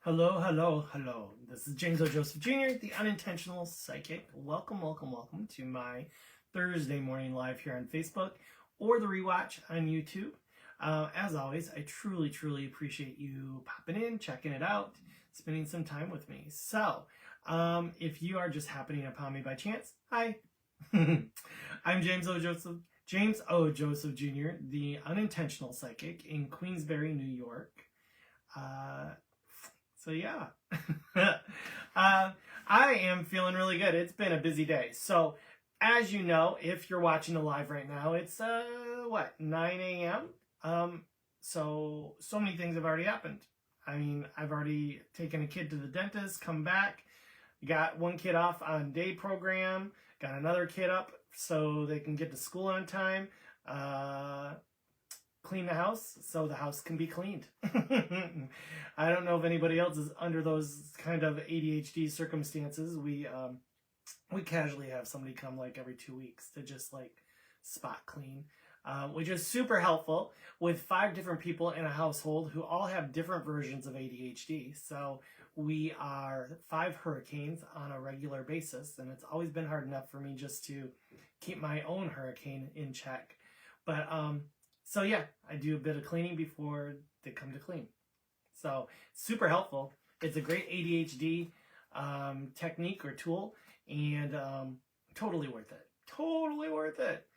Hello, hello, hello. This is James O. Joseph Jr., the Unintentional Psychic. Welcome, welcome, welcome to my Thursday morning live here on Facebook or the rewatch on YouTube. As always, I truly, truly appreciate you popping in, checking it out, spending some time with me. So, if you are just happening upon me by chance, hi. I'm James O. Joseph Jr., the Unintentional Psychic in Queensbury, New York. So yeah, I am feeling really good. It's been a busy day. So as you know, if you're watching the live right now, it's 9 a.m. So many things have already happened. I mean, I've already taken a kid to the dentist, come back, got one kid off on day program, got another kid up so they can get to school on time. Clean the house so the house can be cleaned. I don't know if anybody else is under those kind of ADHD circumstances. We casually have somebody come like every 2 weeks to just like spot clean, which is super helpful with 5 different people in a household who all have different versions of ADHD. So we are 5 hurricanes on a regular basis, and it's always been hard enough for me just to keep my own hurricane in check. But so yeah, I do a bit of cleaning before they come to clean. So super helpful. It's a great ADHD technique or tool, and totally worth it. Totally worth it.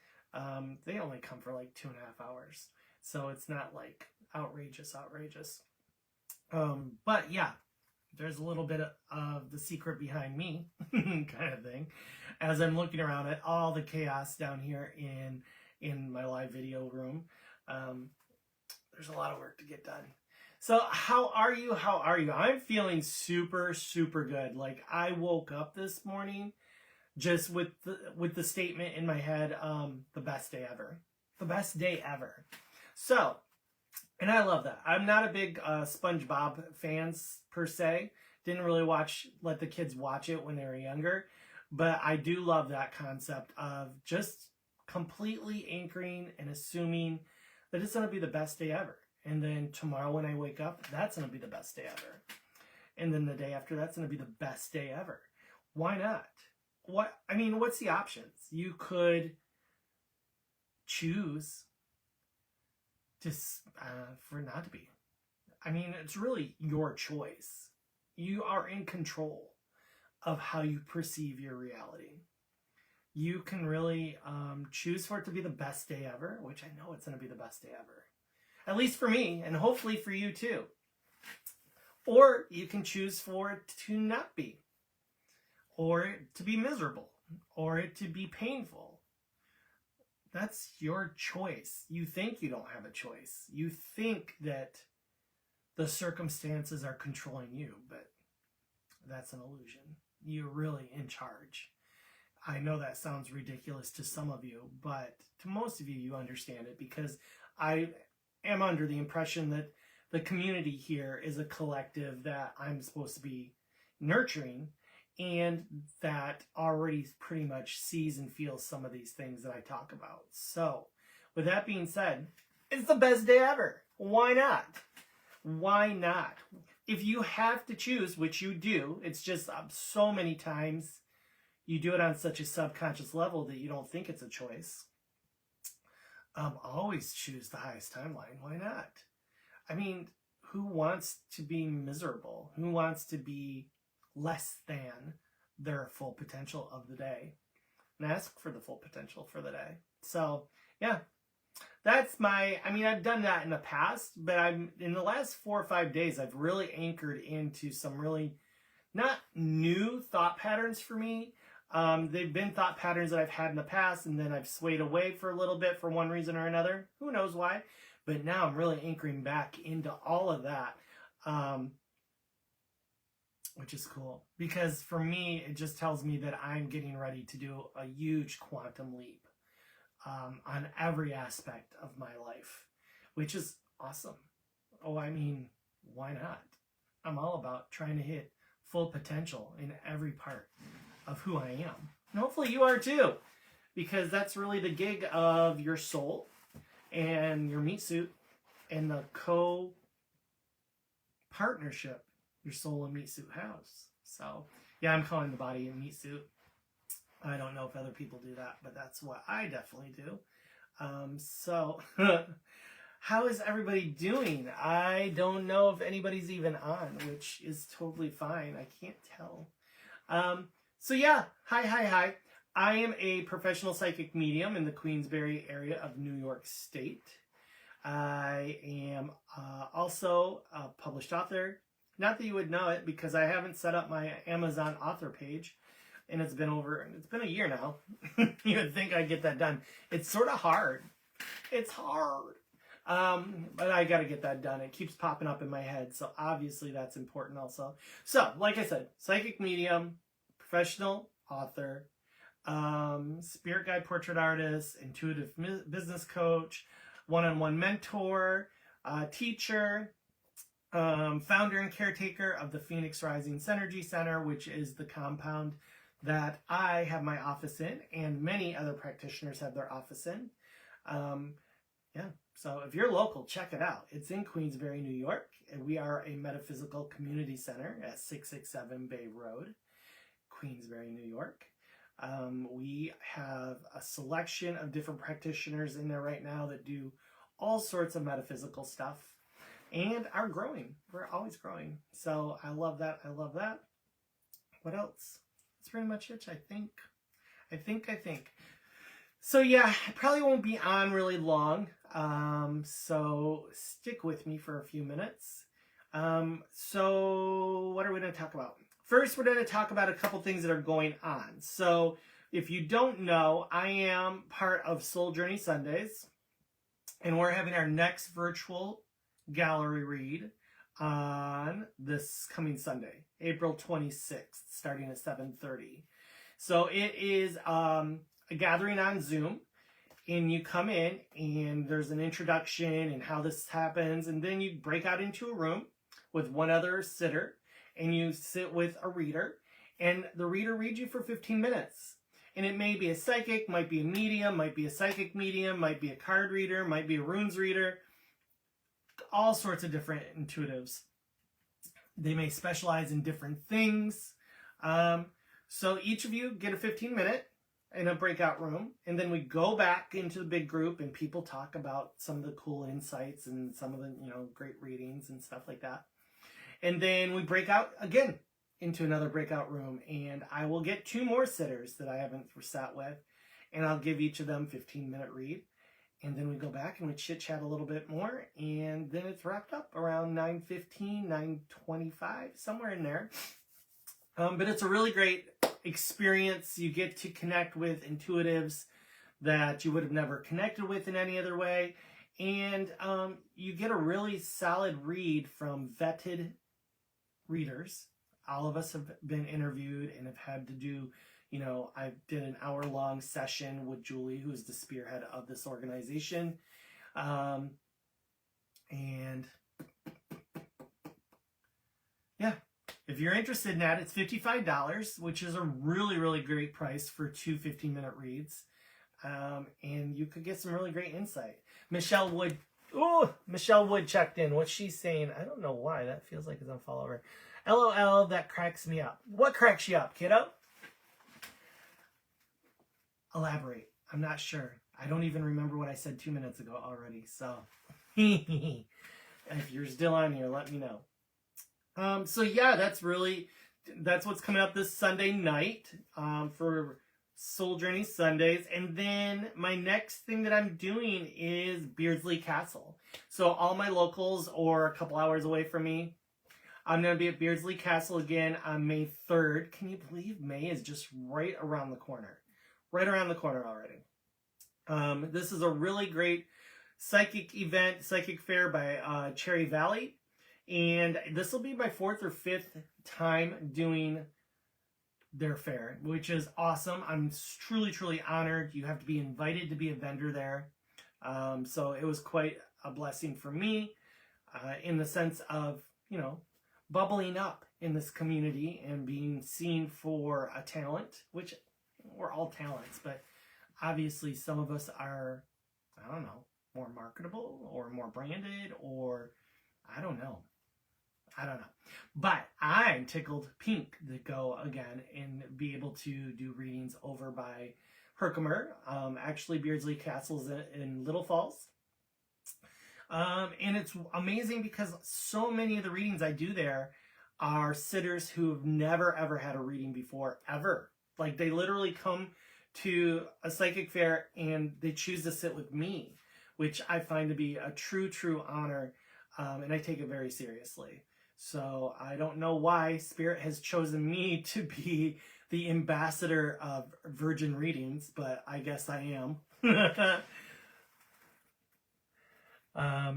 They only come for like 2.5 hours, so it's not like outrageous. But yeah, there's a little bit of the secret behind me kind of thing as I'm looking around at all the chaos down here in my live video room. There's a lot of work to get done. So how are you? I'm feeling super, super good. Like I woke up this morning just with the statement in my head, the best day ever. The best day ever. So, and I love that. I'm not a big SpongeBob fans per se. Didn't really let the kids watch it when they were younger. But I do love that concept of just completely anchoring and assuming that it's going to be the best day ever. And then tomorrow when I wake up, that's going to be the best day ever. And then the day after, that's going to be the best day ever. Why not? What's the options? You could choose for it not to be. It's really your choice. You are in control of how you perceive your reality. You can really choose for it to be the best day ever, which I know it's going to be the best day ever. At least for me, and hopefully for you too. Or you can choose for it to not be. Or it to be miserable. Or it to be painful. That's your choice. You think you don't have a choice. You think that the circumstances are controlling you, but that's an illusion. You're really in charge. I know that sounds ridiculous to some of you, but to most of you, you understand it because I am under the impression that the community here is a collective that I'm supposed to be nurturing and that already pretty much sees and feels some of these things that I talk about. So, with that being said, it's the best day ever. Why not? Why not? If you have to choose, which you do, it's just so many times you do it on such a subconscious level that you don't think it's a choice. Always choose the highest timeline. Why not? Who wants to be miserable? Who wants to be less than their full potential of the day? And ask for the full potential for the day. So, yeah. That's I've done that in the past, but in the last 4 or 5 days, I've really anchored into some really not new thought patterns for me. They've been thought patterns that I've had in the past, and then I've swayed away for a little bit for one reason or another. Who knows why? But now I'm really anchoring back into all of that, which is cool. Because for me, it just tells me that I'm getting ready to do a huge quantum leap on every aspect of my life, which is awesome. Why not? I'm all about trying to hit full potential in every part of who I am. And hopefully you are too, because that's really the gig of your soul and your meat suit and the co-partnership your soul in meat suit house. So yeah, I'm calling the body a meat suit. I don't know if other people do that, but that's what I definitely do. So how is everybody doing? I don't know if anybody's even on, which is totally fine. I can't tell. So yeah, hi. I am a professional psychic medium in the Queensbury area of New York State. I am also a published author. Not that you would know it, because I haven't set up my Amazon author page, and it's been a year now. You would think I'd get that done. It's sort of hard. It's hard. But I got to get that done. It keeps popping up in my head, so obviously that's important also. So, like I said, psychic medium, professional author, spirit guide portrait artist, intuitive business coach, one-on-one mentor, teacher, founder and caretaker of the Pheonix Rising Synergy Center, which is the compound that I have my office in, and many other practitioners have their office in. Yeah, so if you're local, check it out. It's in Queensbury, New York, and we are a metaphysical community center at 667 Bay Road, Queensbury, New York. We have a selection of different practitioners in there right now that do all sorts of metaphysical stuff and are growing. We're always growing. So I love that. I love that. What else? That's pretty much it, I think. So yeah, I probably won't be on really long. So stick with me for a few minutes. So what are we going to talk about? First, we're going to talk about a couple things that are going on. So if you don't know, I am part of Soul Journey Sundays, and we're having our next virtual gallery read on this coming Sunday, April 26th, starting at 7:30. So it is a gathering on Zoom, and you come in, and there's an introduction and how this happens, and then you break out into a room with one other sitter, and you sit with a reader, and the reader reads you for 15 minutes. And it may be a psychic, might be a medium, might be a psychic medium, might be a card reader, might be a runes reader, all sorts of different intuitives. They may specialize in different things. So each of you get a 15-minute in a breakout room, and then we go back into the big group, and people talk about some of the cool insights and some of the, great readings and stuff like that. And then we break out again into another breakout room, and I will get 2 more sitters that I haven't sat with, and I'll give each of them 15-minute read. And then we go back and we chit-chat a little bit more, and then it's wrapped up around 9:15, 9:25, somewhere in there. But it's a really great experience. You get to connect with intuitives that you would have never connected with in any other way. And you get a really solid read from vetted readers. All of us have been interviewed and have had to do, I did an hour-long session with Julie, who's the spearhead of this organization. And yeah, if you're interested in that, it's $55, which is a really, really great price for 2 15-minute reads. And you could get some really great insight. Michelle Wood checked in. What's she saying? I don't know why. That feels like it's on follower. LOL, that cracks me up. What cracks you up, kiddo? Elaborate. I'm not sure. I don't even remember what I said 2 minutes ago already. So, if you're still on here, let me know. So yeah, that's what's coming up this Sunday night for Soul Journey Sundays. And then my next thing that I'm doing is Beardsley Castle. So all my locals, or a couple hours away from me, I'm going to be at Beardsley Castle again on May 3rd. Can you believe May is just right around the corner? Right around the corner already. This is a really great psychic event, psychic fair by Cherry Valley. And this will be my 4th or 5th time doing their fair, which is awesome. I'm truly, truly honored. You have to be invited to be a vendor there. So it was quite a blessing for me in the sense of, bubbling up in this community and being seen for a talent, which we're all talents, but obviously some of us are, I don't know, more marketable or more branded, or I don't know. But I'm tickled pink to go again and be able to do readings over by Herkimer. Actually, Beardsley Castle's in Little Falls. And it's amazing because so many of the readings I do there are sitters who have never ever had a reading before, ever. Like they literally come to a psychic fair and they choose to sit with me, which I find to be a true honor, and I take it very seriously. So I don't know why Spirit has chosen me to be the ambassador of Virgin Readings, but I guess I am.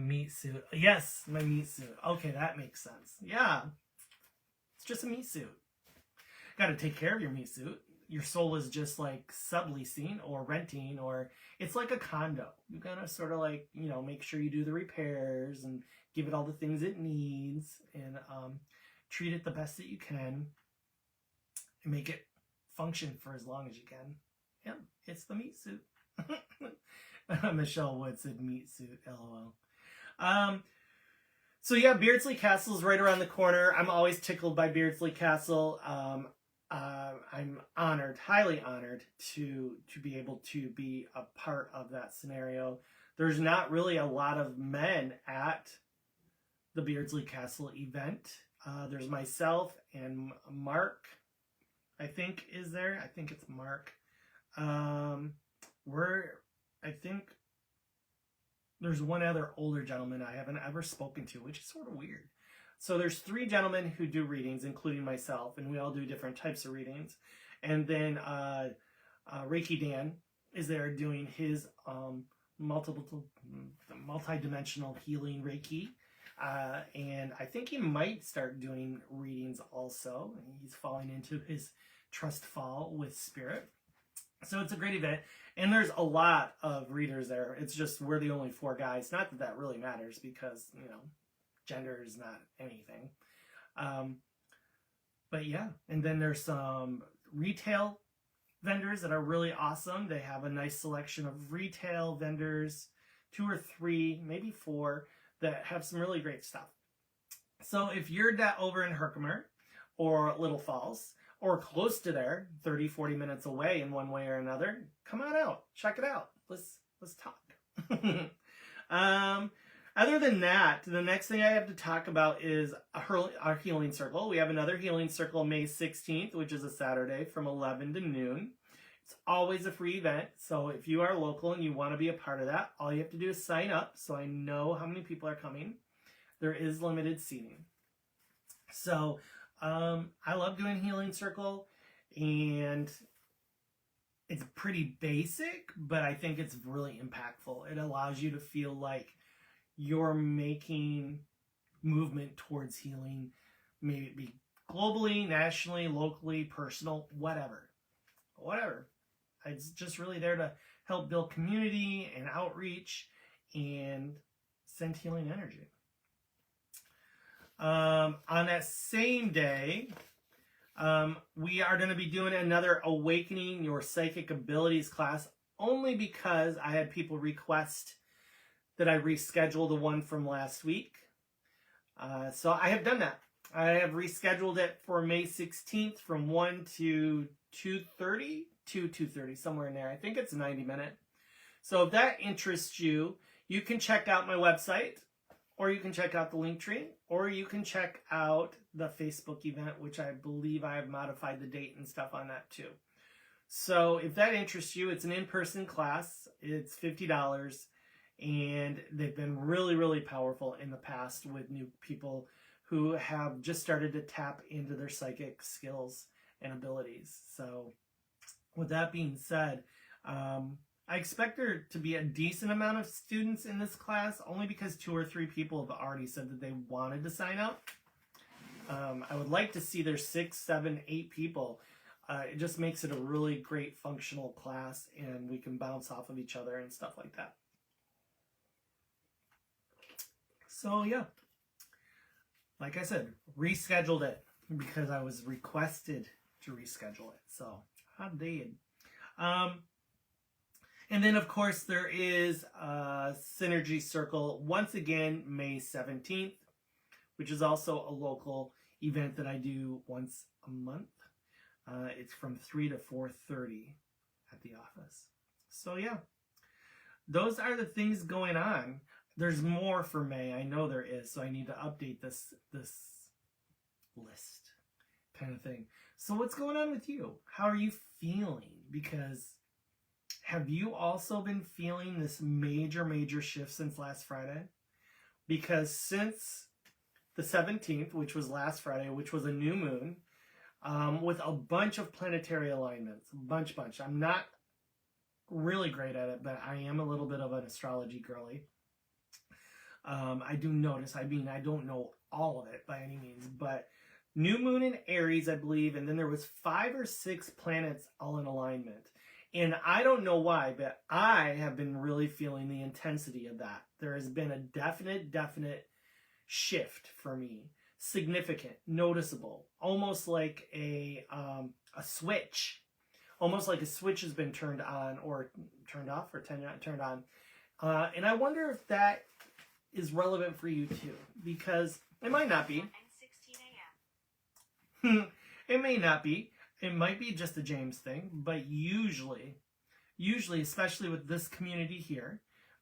Meat suit. Yes, my meat suit. Okay, that makes sense. Yeah, it's just a meat suit. Got to take care of your meat suit. Your soul is just like subleasing or renting, or it's like a condo. You gotta sort of like, you know, make sure you do the repairs and give it all the things it needs, and treat it the best that you can and make it function for as long as you can. Yeah, it's the meat suit. Michelle Wood said meat suit, lol. So yeah, Beardsley Castle's right around the corner. I'm always tickled by Beardsley Castle. I'm honored, highly honored to be able to be a part of that scenario. There's not really a lot of men at the Beardsley Castle event. There's myself and Mark, I think, is there. I think it's Mark. I think there's one other older gentleman I haven't ever spoken to, which is sort of weird. So there's 3 gentlemen who do readings, including myself, and we all do different types of readings. And then Reiki Dan is there doing his multi-dimensional healing Reiki. And I think he might start doing readings also. He's falling into his trust fall with Spirit. So it's a great event. And there's a lot of readers there. It's just we're the only 4 guys. Not that that really matters because, you know, gender is not anything. But yeah, and then there's some retail vendors that are really awesome. They have a nice selection of retail vendors, 2 or 3, maybe 4, that have some really great stuff. So if you're over in Herkimer or Little Falls or close to there, 30, 40 minutes away in one way or another, come on out, check it out. Let's talk. Other than that, the next thing I have to talk about is our healing circle. We have another healing circle May 16th, which is a Saturday from 11 to noon. It's always a free event, so if you are local and you want to be a part of that, all you have to do is sign up so I know how many people are coming. There is limited seating. So I love doing healing circle, and it's pretty basic, but I think it's really impactful. It allows you to feel like you're making movement towards healing, maybe it be globally, nationally, locally, personal, whatever. It's just really there to help build community and outreach and send healing energy. On that same day, we are going to be doing another Awakening Your Psychic Abilities class, only because I had people request that I reschedule the one from last week. So I have done that. I have rescheduled it for May 16th from 1 to 2:30, somewhere in there. I think it's a 90-minute. So if that interests you, you can check out my website, or you can check out the link tree, or you can check out the Facebook event, which I believe I have modified the date and stuff on that too. So if that interests you, it's an in-person class. It's $50. And they've been really, really powerful in the past with new people who have just started to tap into their psychic skills and abilities. So with that being said, I expect there to be a decent amount of students in this class, only because 2 or 3 people have already said that they wanted to sign up. I would like to see there 6, 7, 8 people. It just makes it a really great functional class, and we can bounce off of each other and stuff like that. So yeah, like I said, rescheduled it because I was requested to reschedule it. So I did. And then of course there is a Synergy Circle once again May 17th which is also a local event that I do once a month. It's from 3 to 4:30 at the office. So yeah, those are the things going on. There's more for May. I know there is, so I need to update this list kind of thing. So what's going on with you? How are you feeling? Because have you also been feeling this major shift since last Friday? Because since the 17th, which was last Friday, which was a new moon, with a bunch of planetary alignments, bunch. I'm not really great at it, but I am a little bit of an astrology girly. I do notice, I don't know all of it by any means, but new moon in Aries, I believe, and then there was 5 or 6 planets all in alignment. And I don't know why, but I have been really feeling the intensity of that. There has been a definite shift for me. Significant, noticeable, almost like a switch. Almost like a switch has been turned on or turned off or turned on. And I wonder if that is relevant for you too, because it might not be. 16 a.m. It may not be. It might be just a James thing, but usually, especially with this community here,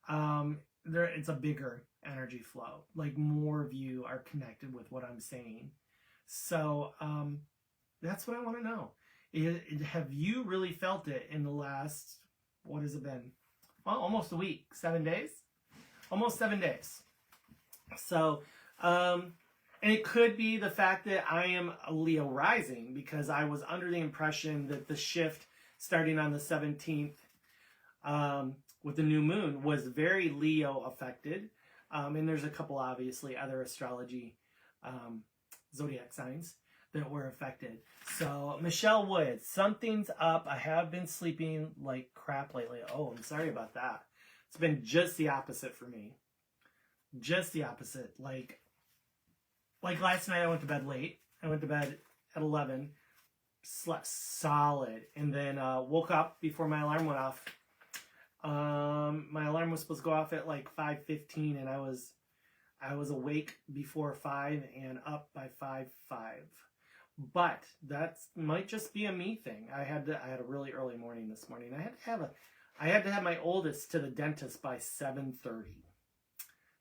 it's a bigger energy flow. Like more of you are connected with what I'm saying. So that's what I want to know. Have you really felt it in the last, what has it been? Well, almost a week, 7 days? Almost 7 days. So, and it could be the fact that I am a Leo rising, because I was under the impression that the shift starting on the 17th with the new moon was very Leo affected. And there's a couple, obviously, other astrology zodiac signs that were affected. So, Michelle Woods, something's up. I have been sleeping like crap lately. Oh, I'm sorry about that. It's been just the opposite for me. Just the opposite. Like last night I went to bed late. I went to bed at 11. Slept solid. And then woke up before my alarm went off. My alarm was supposed to go off at like 5:15, and I was awake before 5 and up by 5:05. But that might just be a me thing. I had a really early morning this morning. I had to have my oldest to the dentist by 7:30.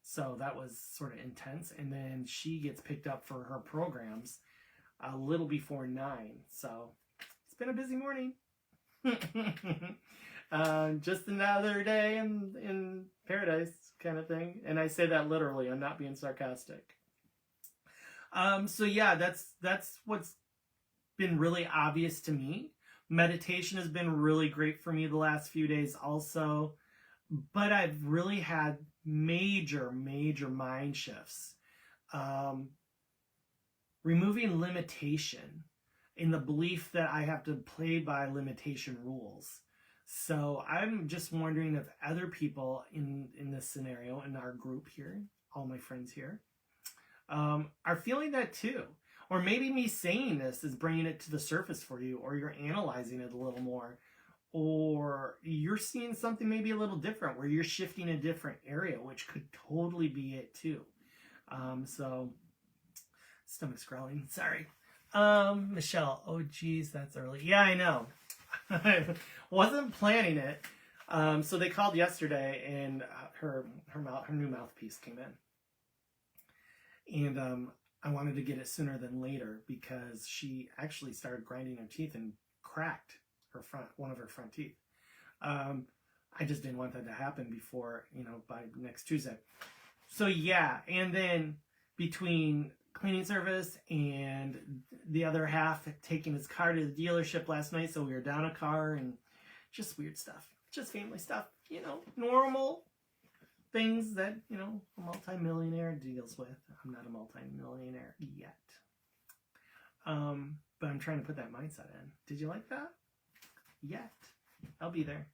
So that was sort of intense. And then she gets picked up for her programs a little before 9. So it's been a busy morning. Just another day in paradise kind of thing. And I say that literally. I'm not being sarcastic. So yeah, that's what's been really obvious to me. Meditation has been really great for me the last few days also. But I've really had major mind shifts. Removing limitation in the belief that I have to play by limitation rules. So I'm just wondering if other people in this scenario, in our group here, all my friends here, are feeling that too. Or maybe me saying this is bringing it to the surface for you, or you're analyzing it a little more. Or you're seeing something maybe a little different, where you're shifting a different area, which could totally be it too. So, stomach's growling, sorry. Michelle, oh geez, that's early. Yeah, I know. I wasn't planning it. So they called yesterday, and her new mouthpiece came in. And I wanted to get it sooner than later, because she actually started grinding her teeth and cracked one of her front teeth. I just didn't want that to happen before, by next Tuesday. So yeah, and then between cleaning service and the other half taking his car to the dealership last night, so we were down a car, and just weird stuff, just family stuff, normal things that, a multimillionaire deals with. I'm not a multimillionaire yet. But I'm trying to put that mindset in. Did you like that? Yet. I'll be there.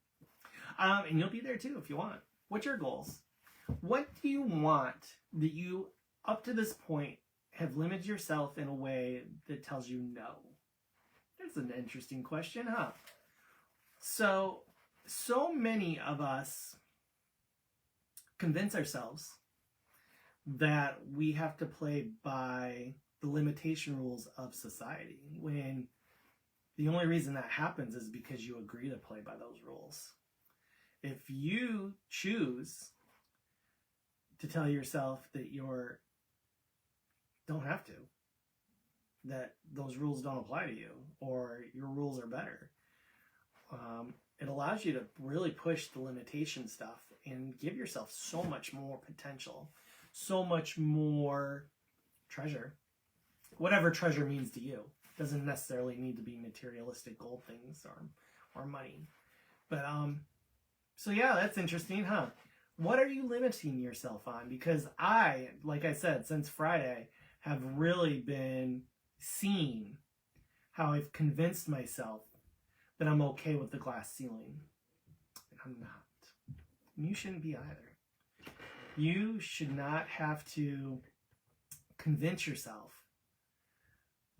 And you'll be there too if you want. What's your goals? What do you want that you, up to this point, have limited yourself in a way that tells you no? That's an interesting question, huh? So many of us convince ourselves that we have to play by the limitation rules of society, when the only reason that happens is because you agree to play by those rules. If you choose to tell yourself that don't have to, that those rules don't apply to you, or your rules are better, it allows you to really push the limitation stuff and give yourself so much more potential, so much more treasure, whatever treasure means to you. Doesn't necessarily need to be materialistic gold things or money. But so yeah, that's interesting, huh? What are you limiting yourself on? Because I, like I said, since Friday, have really been seeing how I've convinced myself that I'm okay with the glass ceiling. And I'm not. And you shouldn't be either. You should not have to convince yourself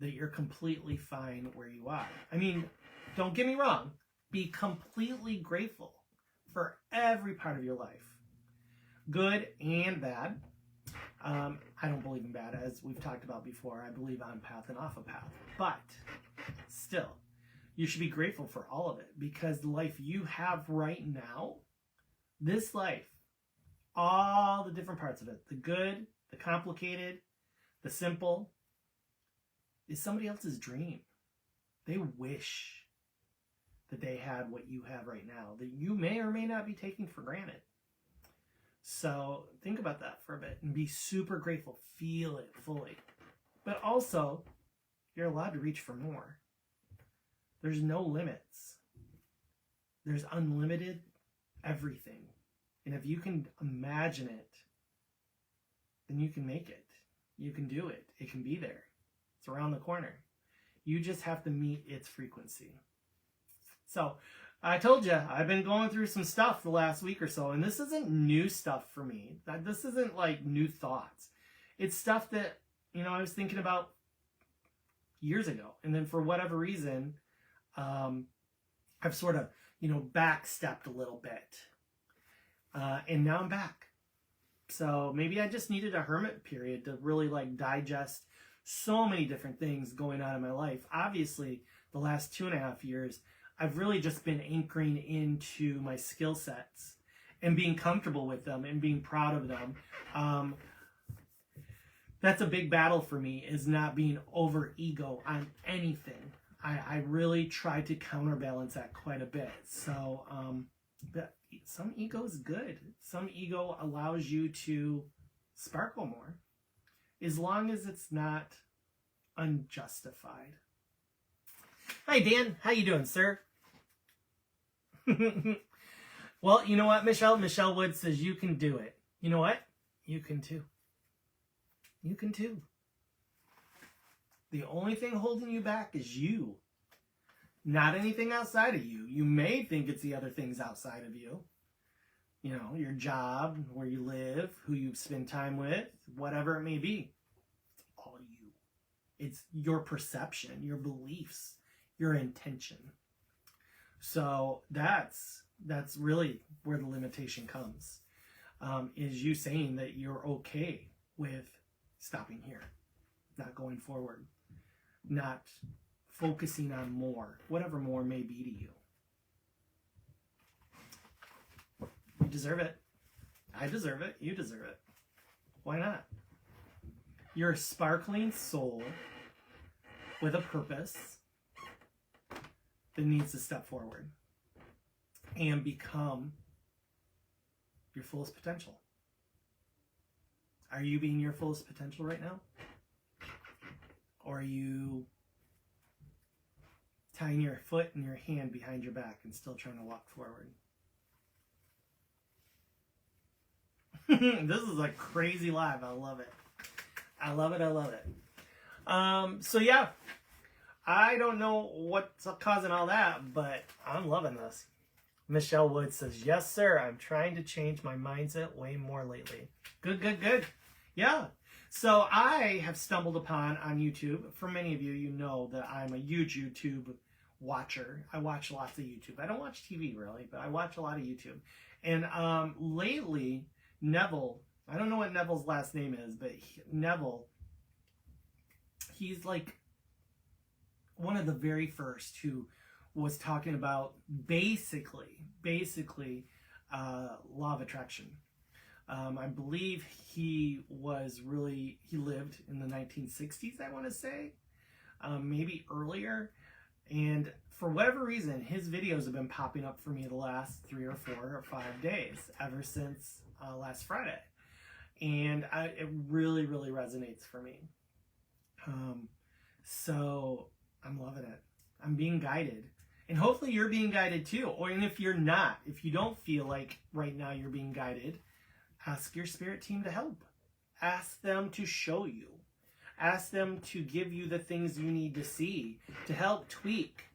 that you're completely fine where you are. I mean, don't get me wrong. Be completely grateful for every part of your life, good and bad. I don't believe in bad, as we've talked about before. I believe on path and off a path. But still, you should be grateful for all of it, because the life you have right now, this life, all the different parts of it, the good, the complicated, the simple, is somebody else's dream. They wish that they had what you have right now, that you may or may not be taking for granted. So think about that for a bit and be super grateful. Feel it fully. But also, you're allowed to reach for more. There's no limits. There's unlimited everything. And if you can imagine it, then you can make it. You can do it. It can be there. It's around the corner. You just have to meet its frequency. So, I told you, I've been going through some stuff the last week or so, and this isn't new stuff for me. This isn't like new thoughts. It's stuff that, I was thinking about years ago. And then for whatever reason, I've sort of, backstepped a little bit. And now I'm back. So maybe I just needed a hermit period to really digest so many different things going on in my life. Obviously, the last 2.5 years, I've really just been anchoring into my skill sets and being comfortable with them and being proud of them. That's a big battle for me, is not being over ego on anything. I really try to counterbalance that quite a bit. So, but some ego is good. Some ego allows you to sparkle more, as long as it's not unjustified. Hi, Dan. How you doing, sir? Well, you know what, Michelle? Michelle Wood says you can do it. You know what? You can too. You can too. The only thing holding you back is you. Not anything outside of you. You may think it's the other things outside of you. Your job, where you live, who you spend time with, whatever it may be. It's all you. It's your perception, your beliefs, your intention. So that's really where the limitation comes. Is you saying that you're okay with stopping here, not going forward, not focusing on more, whatever more may be to you. You deserve it. I deserve it. You deserve it. Why not? You're a sparkling soul with a purpose that needs to step forward and become your fullest potential. Are you being your fullest potential right now? Or are you tying your foot and your hand behind your back and still trying to walk forward? This is a crazy live. I love it. I love it. I love it. So yeah, I don't know what's causing all that, but I'm loving this. Michelle Wood says, yes, sir. I'm trying to change my mindset way more lately. Good, good, good. Yeah. So I have stumbled upon on YouTube. For many of you, you know that I'm a huge YouTube watcher. I watch lots of YouTube. I don't watch TV really, but I watch a lot of YouTube. And lately, Neville I don't know what Neville's last name is, but Neville, he's like one of the very first who was talking about basically law of attraction. I believe he lived in the 1960s, I want to say, maybe earlier. And for whatever reason, his videos have been popping up for me the last 3 or 4 or 5 days, ever since last Friday. And it really, really resonates for me. So I'm loving it. I'm being guided. And hopefully you're being guided too. Or and if you're not, if you don't feel like right now you're being guided, ask your spirit team to help. Ask them to show you. Ask them to give you the things you need to see to help tweak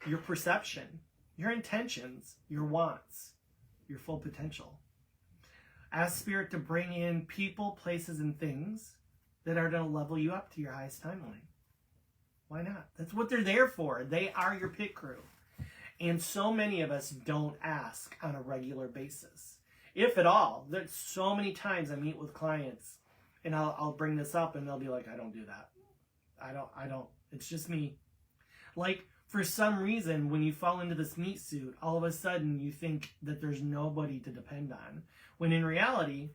your perception, your intentions, your wants, your full potential. Ask Spirit to bring in people, places, and things that are going to level you up to your highest timeline. Why not? That's what they're there for. They are your pit crew. And so many of us don't ask on a regular basis. If at all. There's so many times I meet with clients and I'll bring this up and they'll be like, I don't do that. I don't. It's just me. Like, for some reason, when you fall into this meat suit, all of a sudden you think that there's nobody to depend on. When in reality,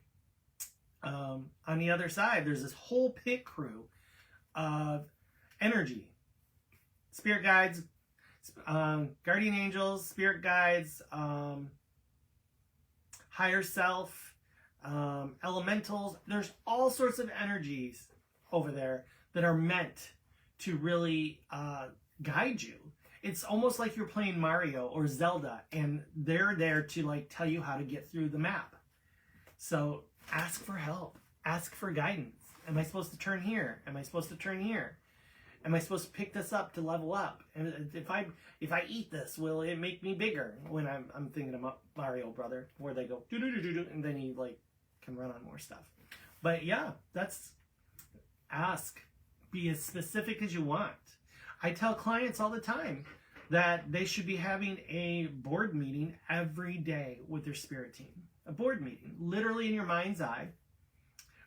on the other side, there's this whole pit crew of energy. Spirit guides, guardian angels, spirit guides, higher self, elementals. There's all sorts of energies over there that are meant to really guide you. It's almost like you're playing Mario or Zelda and they're there to like tell you how to get through the map. So ask for help. Ask for guidance. Am I supposed to turn here? Am I supposed to turn here? Am I supposed to pick this up to level up? And if I eat this, will it make me bigger? When I'm thinking about Mario Brother, where they go do do do do do, and then he like can run on more stuff. But yeah, that's ask. Be as specific as you want. I tell clients all the time that they should be having a board meeting every day with their spirit team. A board meeting, literally in your mind's eye.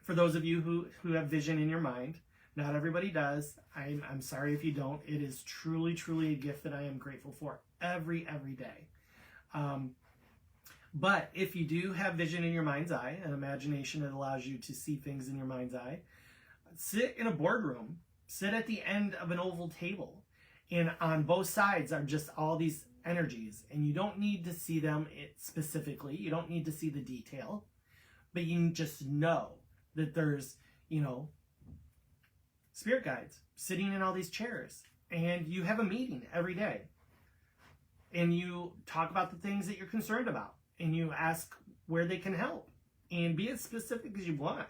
For those of you who have vision in your mind, not everybody does. I'm sorry if you don't. It is truly, truly a gift that I am grateful for every day. But if you do have vision in your mind's eye, an imagination that allows you to see things in your mind's eye, sit in a boardroom, sit at the end of an oval table, and on both sides are just all these energies, and you don't need to see them specifically. You don't need to see the detail, but you can just know that there's, spirit guides sitting in all these chairs, and you have a meeting every day, and you talk about the things that you're concerned about, and you ask where they can help, and be as specific as you want.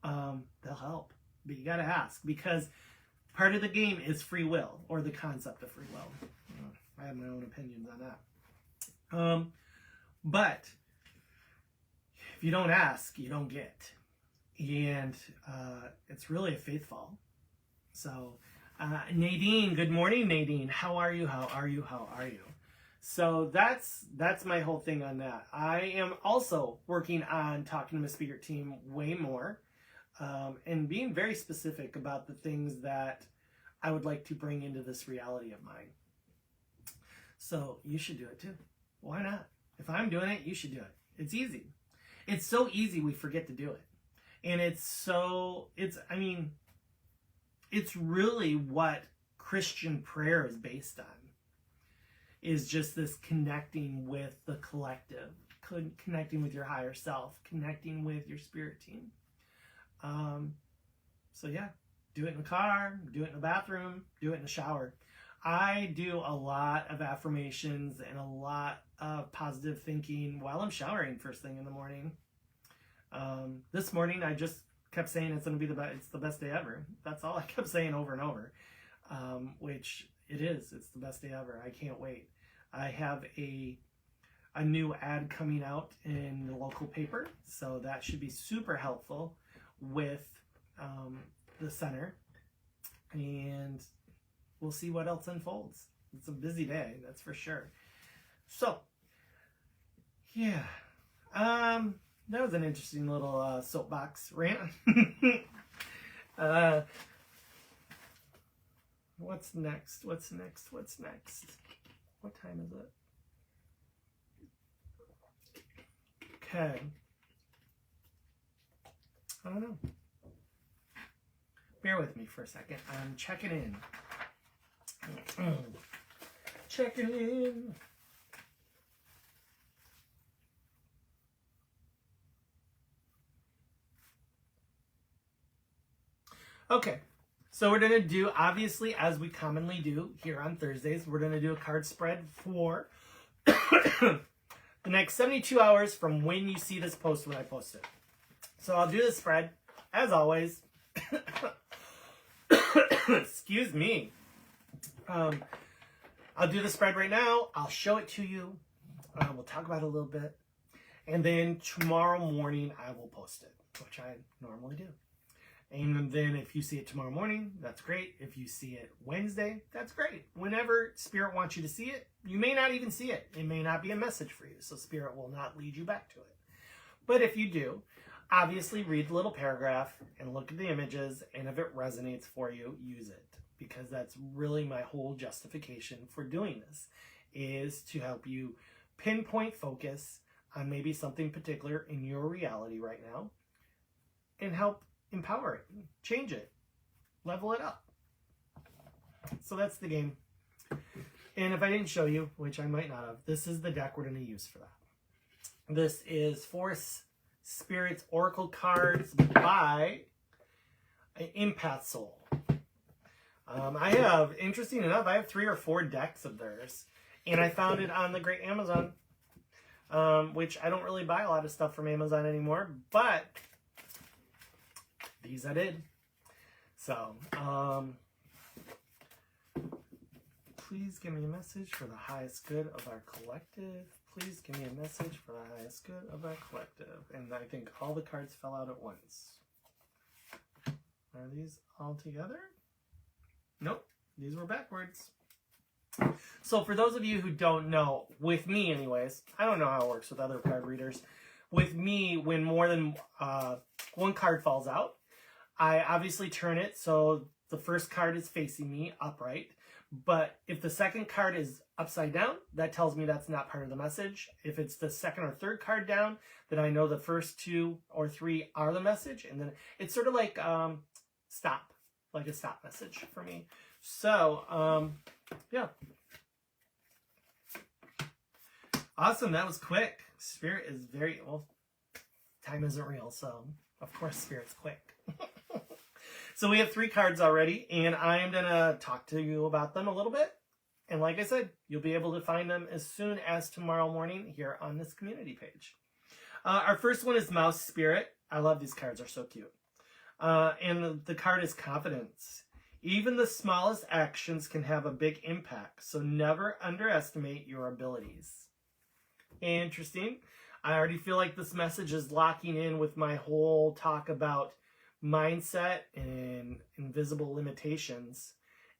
They'll help, but you got to ask, because part of the game is free will, or the concept of free will. I have my own opinions on that. But if you don't ask, you don't get. And it's really a faith fall. So Nadine, good morning, Nadine. How are you? How are you? How are you? So that's my whole thing on that. I am also working on talking to my spirit team way more, and being very specific about the things that I would like to bring into this reality of mine. So you should do it too. Why not? If I'm doing it, you should do it. It's easy. It's so easy we forget to do it. And it's really what Christian prayer is based on, is just this connecting with the collective, connecting with your higher self, connecting with your spirit team. So yeah, do it in the car, do it in the bathroom, do it in the shower. I do a lot of affirmations and a lot of positive thinking while I'm showering first thing in the morning. This morning I just kept saying it's the best day ever. That's all I kept saying over and over, which it is. It's the best day ever. I can't wait. I have a new ad coming out in the local paper, so that should be super helpful with the center, and we'll see what else unfolds. It's a busy day, that's for sure. So yeah, That was an interesting little soapbox rant. What's next? What's next? What's next? What time is it? Okay. I don't know. Bear with me for a second. I'm checking in. Checking in. Okay. So we're going to do, obviously, as we commonly do here on Thursdays, we're going to do a card spread for the next 72 hours from when you see this post when I post it. So I'll do the spread, as always. Excuse me. I'll do the spread right now. I'll show it to you. We'll talk about it a little bit. And then tomorrow morning, I will post it, which I normally do. And then if you see it tomorrow morning, that's great. If you see it Wednesday, that's great. Whenever Spirit wants you to see it, you may not even see it. It may not be a message for you, so Spirit will not lead you back to it. But if you do, obviously read the little paragraph and look at the images, and if it resonates for you, use it. Because that's really my whole justification for doing this, is to help you pinpoint focus on maybe something particular in your reality right now and help empower it, change it, level it up. So that's the game. And if I didn't show you, which I might not have, this is the deck we're going to use for that. This is Force Spirits Oracle cards by Empath Soul. I have, interesting enough, I have 3 or 4 decks of theirs. And I found it on the great Amazon, which I don't really buy a lot of stuff from Amazon anymore, but these I did. So, please give me a message for the highest good of our collective. Please give me a message for the highest good of our collective. And I think all the cards fell out at once. Are these all together? Nope, these were backwards. So for those of you who don't know, with me anyways, I don't know how it works with other card readers. With me, when more than one card falls out, I obviously turn it so the first card is facing me upright. But if the second card is upside down, that tells me that's not part of the message. If it's the second or third card down, then I know the first 2 or 3 are the message. And then it's sort of like stop, like a stop message for me. So, yeah. Awesome, that was quick. Spirit is very, well, time isn't real, so of course Spirit's quick. So we have 3 cards already, and I am going to talk to you about them a little bit. And like I said, you'll be able to find them as soon as tomorrow morning here on this community page. Our first one is Mouse Spirit. I love these cards, they're so cute. And the card is Confidence. Even the smallest actions can have a big impact, so never underestimate your abilities. Interesting. I already feel like this message is locking in with my whole talk about mindset and invisible limitations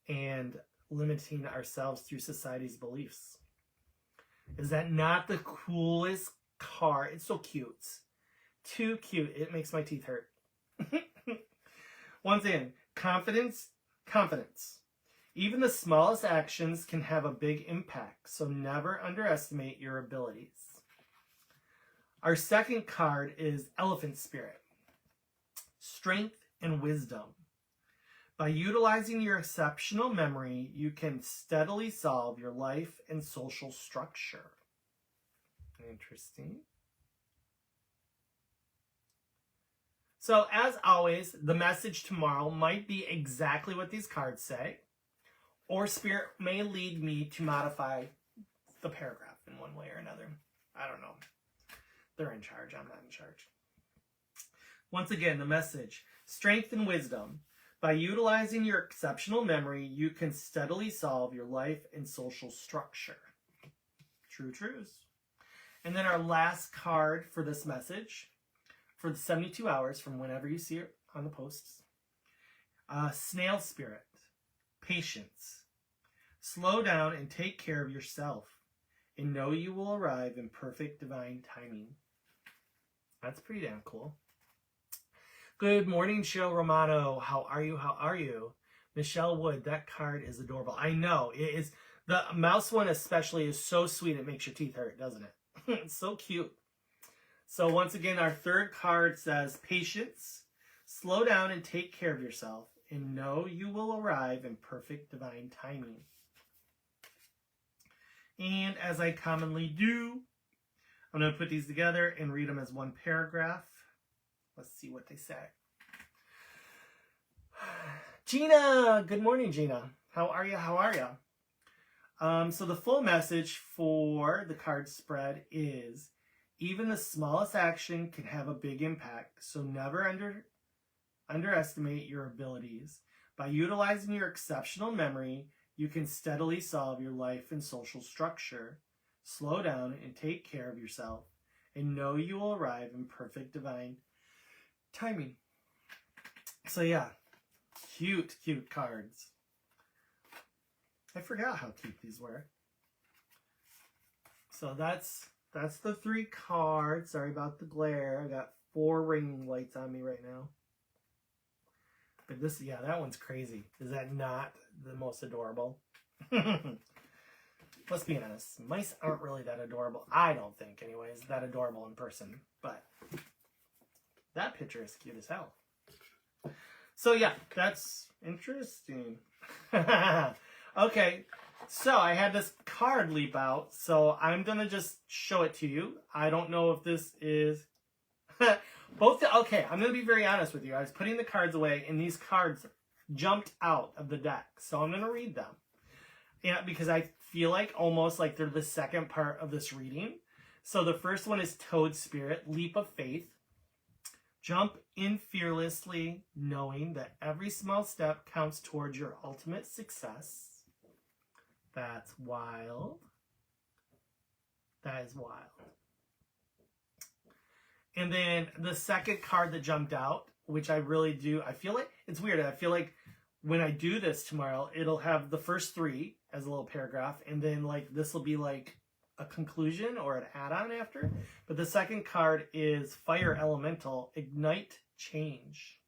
and limiting ourselves through society's beliefs. Is that not the coolest card? It's so cute. Too cute. It makes my teeth hurt. Once again, confidence. Even the smallest actions can have a big impact, so never underestimate your abilities. Our second card is Elephant Spirit. Strength and wisdom. By utilizing your exceptional memory, you can steadily solve your life and social structure. Interesting. So, as always, the message tomorrow might be exactly what these cards say, or Spirit may lead me to modify the paragraph in one way or another. I don't know. They're in charge. I'm not in charge. Once again, the message, strength and wisdom. By utilizing your exceptional memory, you can steadily solve your life and social structure. True truths. And then our last card for this message, for the 72 hours from whenever you see it on the posts. Snail Spirit. Patience. Slow down and take care of yourself, and know you will arrive in perfect divine timing. That's pretty damn cool. Good morning, Cheryl Romano. How are you? How are you? Michelle Wood, that card is adorable. I know. It is. The mouse one especially is so sweet it makes your teeth hurt, doesn't it? It's so cute. So once again, our third card says, patience, slow down and take care of yourself, and know you will arrive in perfect divine timing. And as I commonly do, I'm going to put these together and read them as one paragraph. Let's see what they say. Gina, good morning, Gina. How are you? How are you? So the full message for the card spread is, even the smallest action can have a big impact, so never underestimate your abilities. By utilizing your exceptional memory, you can steadily solve your life and social structure. Slow down and take care of yourself, and know you will arrive in perfect divine timing. So yeah, cute cards. I forgot how cute these were. So that's the 3 cards. Sorry about the glare. I got 4 ring lights on me right now. But this, yeah, that one's crazy. Is that not the most adorable? Let's be honest. Mice aren't really that adorable. I don't think, anyways, that adorable in person. But that picture is cute as hell. So yeah, that's interesting. Okay, so I had this card leap out, so I'm gonna just show it to you. I don't know if this is okay, I'm gonna be very honest with you. I was putting the cards away and these cards jumped out of the deck, so I'm gonna read them. Yeah, because I feel like almost like they're the second part of this reading. So the first one is Toad Spirit, Leap of Faith. Jump in fearlessly, knowing that every small step counts towards your ultimate success. That's wild. That is wild. And then the second card that jumped out, which I really do, I feel like, it's weird. I feel like when I do this tomorrow, it'll have the first 3 as a little paragraph, and then like this will be like a conclusion or an add-on after. But the second card is Fire Elemental, Ignite Change.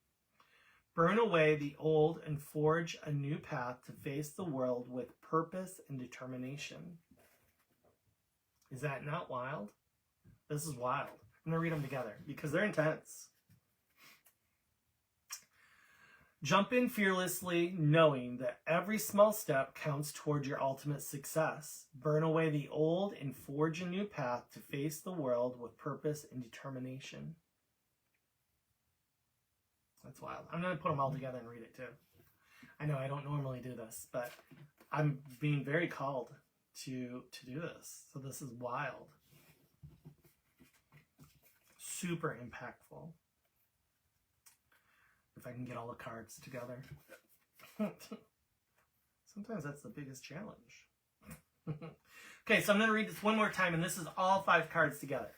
Burn away the old and forge a new path to face the world with purpose and determination. Is that not wild? This is wild. I'm going to read them together because they're intense. Jump in fearlessly, knowing that every small step counts toward your ultimate success. Burn away the old and forge a new path to face the world with purpose and determination. That's wild. I'm going to put them all together and read it too. I know I don't normally do this, but I'm being very called to do this. So this is wild. Super impactful. If I can get all the cards together. Sometimes that's the biggest challenge. Okay, so I'm going to read this one more time, and this is all 5 cards together.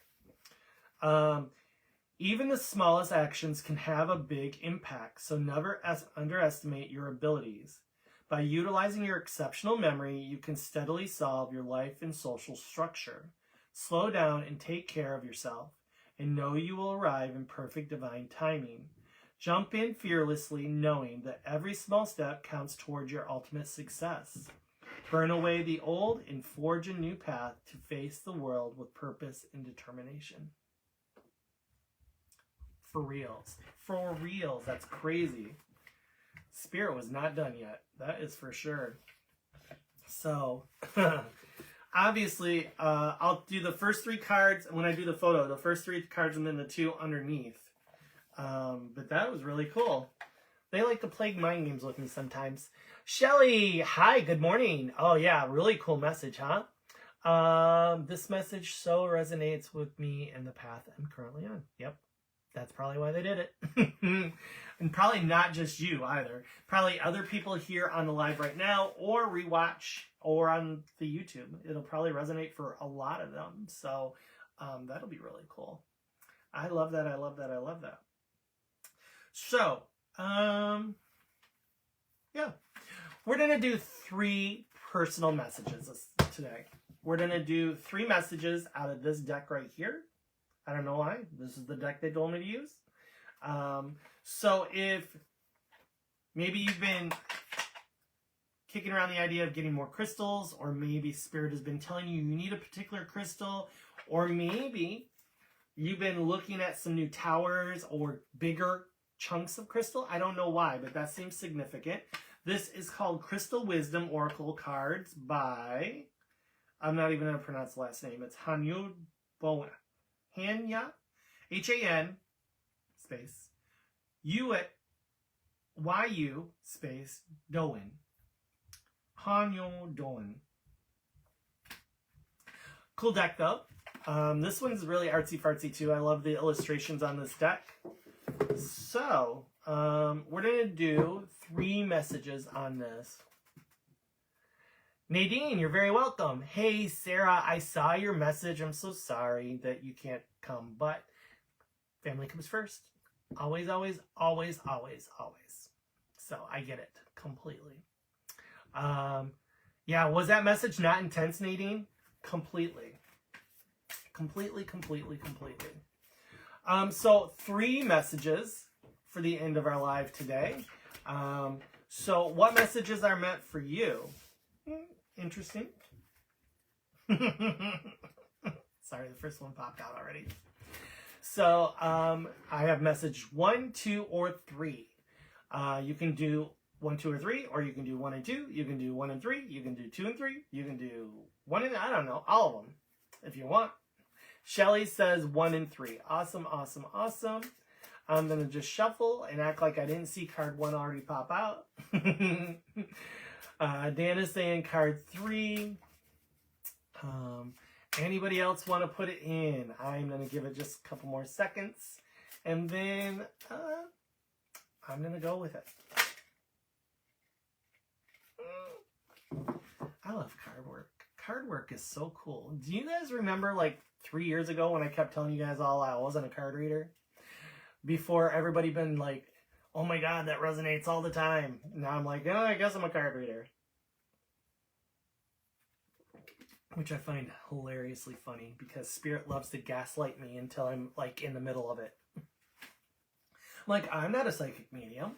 Even the smallest actions can have a big impact, so never underestimate your abilities. By utilizing your exceptional memory, you can steadily solve your life and social structure. Slow down and take care of yourself, and know you will arrive in perfect divine timing. Jump in fearlessly, knowing that every small step counts toward your ultimate success. Burn away the old and forge a new path to face the world with purpose and determination. For reals. For reals. That's crazy. Spirit was not done yet. That is for sure. So, obviously, I'll do the first 3 cards when I do the photo. The first 3 cards and then the 2 underneath. But that was really cool. They like to play mind games with me sometimes. Shelly, hi, good morning. Oh yeah, really cool message, huh? This message so resonates with me and the path I'm currently on. Yep, that's probably why they did it. And probably not just you either. Probably other people here on the live right now or rewatch or on the YouTube. It'll probably resonate for a lot of them. So that'll be really cool. I love that. I love that. I love that. So, yeah, we're going to do 3 personal messages today. We're going to do 3 messages out of this deck right here. I don't know why. This is the deck they told me to use. So if maybe you've been kicking around the idea of getting more crystals, or maybe Spirit has been telling you you need a particular crystal, or maybe you've been looking at some new towers or bigger chunks of crystal. I don't know why, but that seems significant. This is called Crystal Wisdom Oracle Cards by, I'm not even going to pronounce the last name. It's Hanyu Bowen. Hanya, H-A-N, space, Y-U, space, Doan. Hanyo Doan. Cool deck, though. This one's really artsy-fartsy, too. I love the illustrations on this deck. So, we're going to do 3 messages on this. Nadine, you're very welcome. Hey, Sarah, I saw your message. I'm so sorry that you can't come, but family comes first. Always, always, always, always, always. So I get it completely. Yeah, was that message not intense, Nadine? Completely. Completely. So 3 messages for the end of our live today. So what messages are meant for you? Interesting. Sorry, the first one popped out already. So I have message 1, 2, or 3. You can do 1, 2, or 3, or you can do 1 and 2. You can do 1 and 3. You can do 2 and 3. You can do 1 and, I don't know, all of them if you want. Shelly says 1 and 3. Awesome, awesome, awesome. I'm going to just shuffle and act like I didn't see card 1 already pop out. Dan is saying card 3. Anybody else want to put it in? I'm going to give it just a couple more seconds. And then I'm going to go with it. I love card work. Card work is so cool. Do you guys remember like 3 years ago when I kept telling you guys all I wasn't a card reader? Before everybody been like, oh my God, that resonates all the time. Now I'm like, oh, I guess I'm a card reader. Which I find hilariously funny because Spirit loves to gaslight me until I'm like in the middle of it. I'm like, I'm not a psychic medium.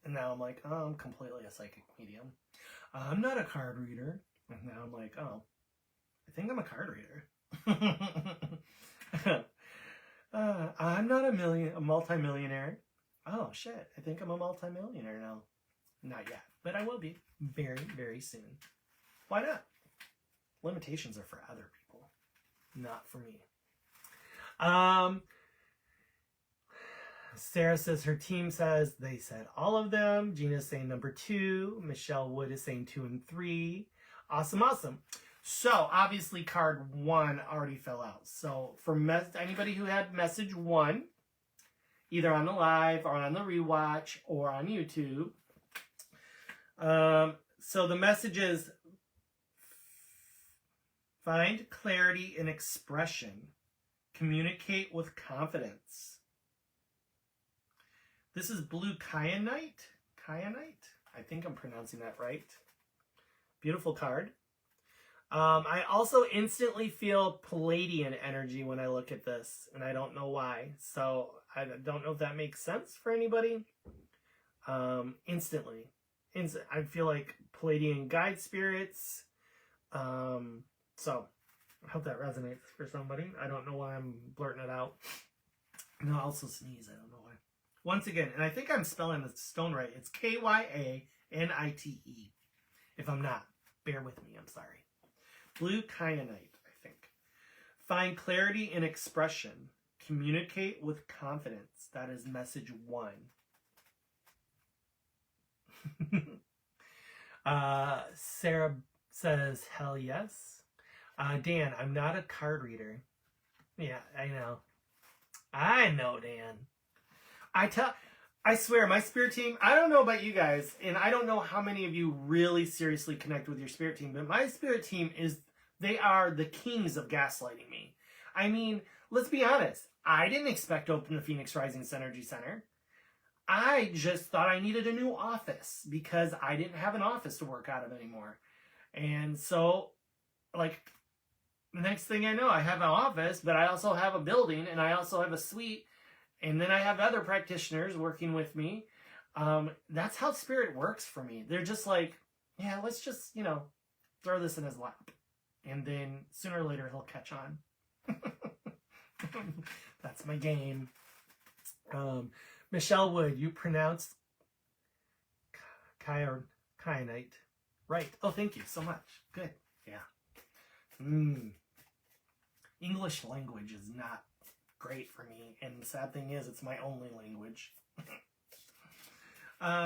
And now I'm like, oh, I'm completely a psychic medium. I'm not a card reader. And now I'm like, oh, I think I'm a card reader. I'm not a multi-millionaire. Oh, shit. I think I'm a multi-millionaire now. Not yet, but I will be very, very soon. Why not? Limitations are for other people, not for me. Sarah says her team says they said all of them. Gina's saying number 2. Michelle Wood is saying 2 and 3. Awesome, awesome. So obviously card 1 already fell out. So for anybody who had message 1, either on the live or on the rewatch or on YouTube. So the message is find clarity in expression. Communicate with confidence. This is blue kyanite. Kyanite? I think I'm pronouncing that right. Beautiful card. I also instantly feel Palladian energy when I look at this, and I don't know why. So I don't know if that makes sense for anybody. Instantly. I feel like Palladian guide spirits. So I hope that resonates for somebody. I don't know why I'm blurting it out. And I'll also sneeze. I don't know why. Once again, and I think I'm spelling the stone right. It's Kyanite. If I'm not, bear with me. I'm sorry. Blue kyanite, I think. Find clarity in expression. Communicate with confidence. That is message 1. Sarah says, hell yes. Dan, I'm not a card reader. Yeah, I know. I know, Dan. I swear, my spirit team, I don't know about you guys, and I don't know how many of you really seriously connect with your spirit team, but my spirit team they are the kings of gaslighting me. I mean, let's be honest. I didn't expect to open the Pheonix Rising Synergy Center. I just thought I needed a new office because I didn't have an office to work out of anymore. And so, like, the next thing I know, I have an office, but I also have a building, and I also have a suite, and then I have other practitioners working with me. That's how spirit works for me. They're just like, yeah, let's just, throw this in his lap. And then sooner or later, he'll catch on. That's my game. Michelle Wood, you pronounced kyanite right. Oh, thank you so much. Good. Yeah. English language is not great for me. And the sad thing is, it's my only language.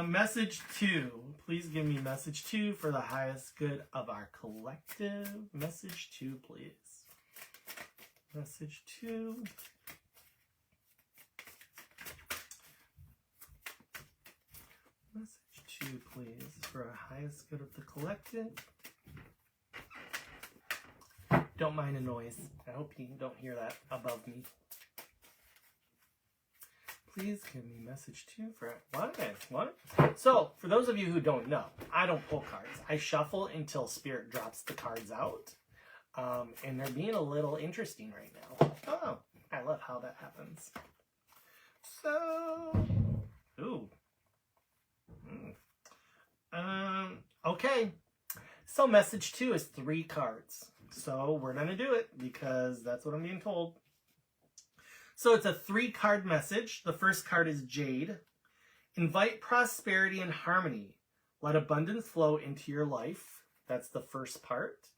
Message 2. Please give me message 2 for the highest good of our collective. Message 2, please. Message 2. Message 2, please, for our highest good of the collective. Don't mind the noise. I hope you don't hear that above me. Please give me message 2 for what? So, for those of you who don't know, I don't pull cards. I shuffle until spirit drops the cards out. And they're being a little interesting right now. Oh, I love how that happens. So, ooh. Okay. So message 2 is 3 cards. So we're going to do it because that's what I'm being told. So it's a 3-card message. The first card is Jade. Invite prosperity and harmony. Let abundance flow into your life. That's the first part.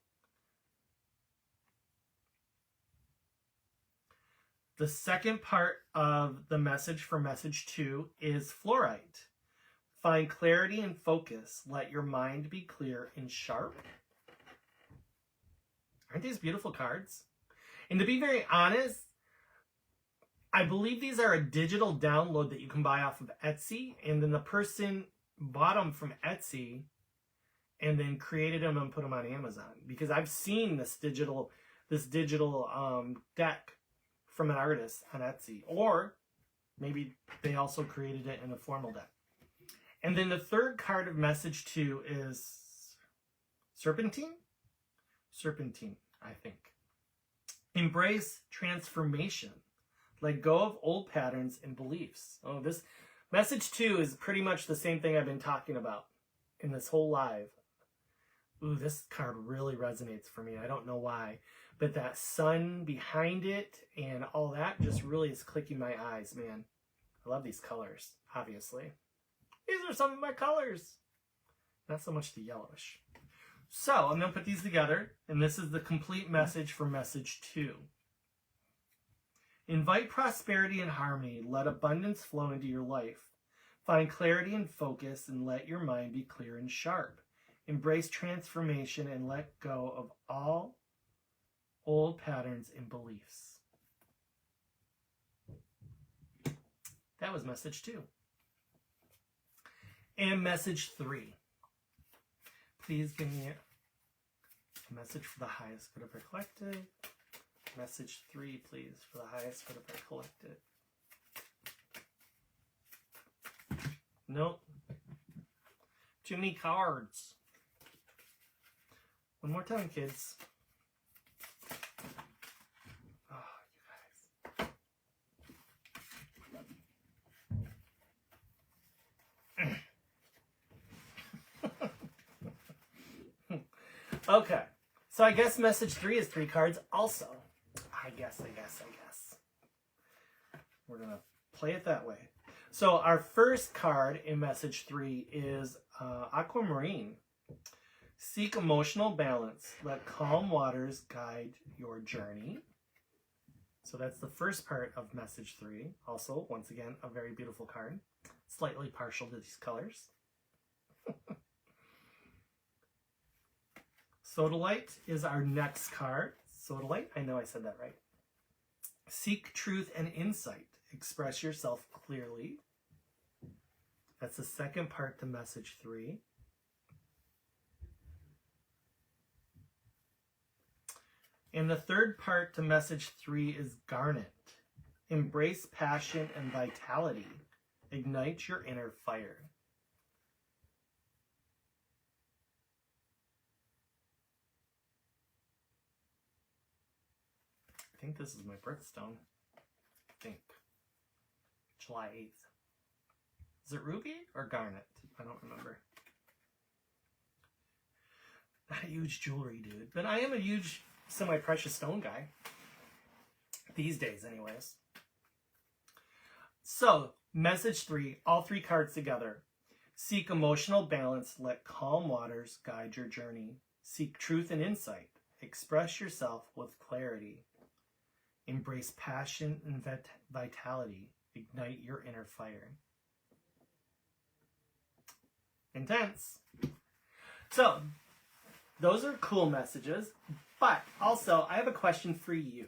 The second part of the message for message 2 is fluorite. Find clarity and focus. Let your mind be clear and sharp. Aren't these beautiful cards? And to be very honest, I believe these are a digital download that you can buy off of Etsy. And then the person bought them from Etsy and then created them and put them on Amazon. Because I've seen this digital deck from an artist on Etsy. Or maybe they also created it in a formal deck. And then the third card of message 2 is Serpentine? Serpentine, I think. Embrace transformation. Let go of old patterns and beliefs. Oh, this message 2 is pretty much the same thing I've been talking about in this whole live. Ooh, this card really resonates for me. I don't know why. But that sun behind it and all that just really is clicking my eyes, man. I love these colors, obviously. These are some of my colors. Not so much the yellowish. So, I'm going to put these together, and this is the complete message for message 2. Invite prosperity and harmony. Let abundance flow into your life. Find clarity and focus, and let your mind be clear and sharp. Embrace transformation and let go of all old patterns and beliefs. That was message 2. And message 3. Please give me a message for the highest good of our collective. Message 3, please, for the highest good of our collective. Nope. Too many cards. One more time, kids. Okay, so I guess message 3 is 3 cards also. I guess. We're going to play it that way. So our first card in message 3 is Aquamarine. Seek emotional balance. Let calm waters guide your journey. So that's the first part of message 3. Also, once again, a very beautiful card. Slightly partial to these colors. Sodalite is our next card. Sodalite, I know I said that right. Seek truth and insight. Express yourself clearly. That's the second part to message 3. And the third part to message 3 is Garnet. Embrace passion and vitality. Ignite your inner fire. think this is my birthstone. I think. July 8th. Is it ruby or garnet? I don't remember. Not a huge jewelry dude, but I am a huge semi-precious stone guy. These days, anyways. So, message 3, all 3 cards together. Seek emotional balance, let calm waters guide your journey. Seek truth and insight. Express yourself with clarity. Embrace passion and vitality. Ignite your inner fire. Intense. So, those are cool messages, but also I have a question for you.